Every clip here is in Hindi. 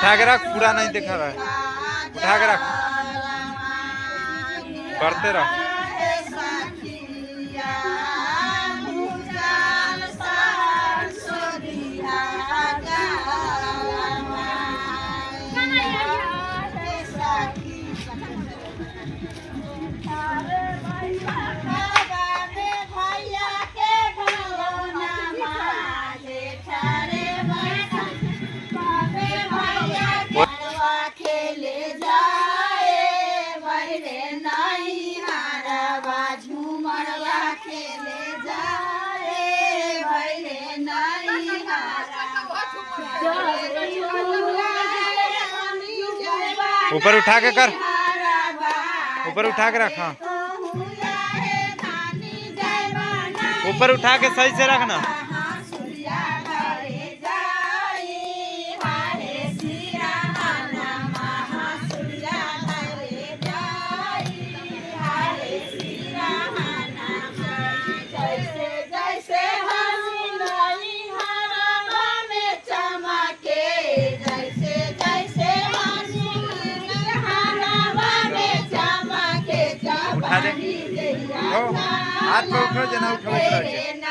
उठा के रख, पूरा नहीं दिखा रहा है, उठा के रख, करते रहो। ऊपर उठा के कर, ऊपर उठा के रख, हाँ ऊपर उठा के सही से रखना। उठा दे, हाथ पे उठो, जना उठो,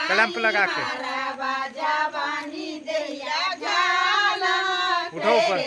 कलम पे लगा के उठो ऊपर।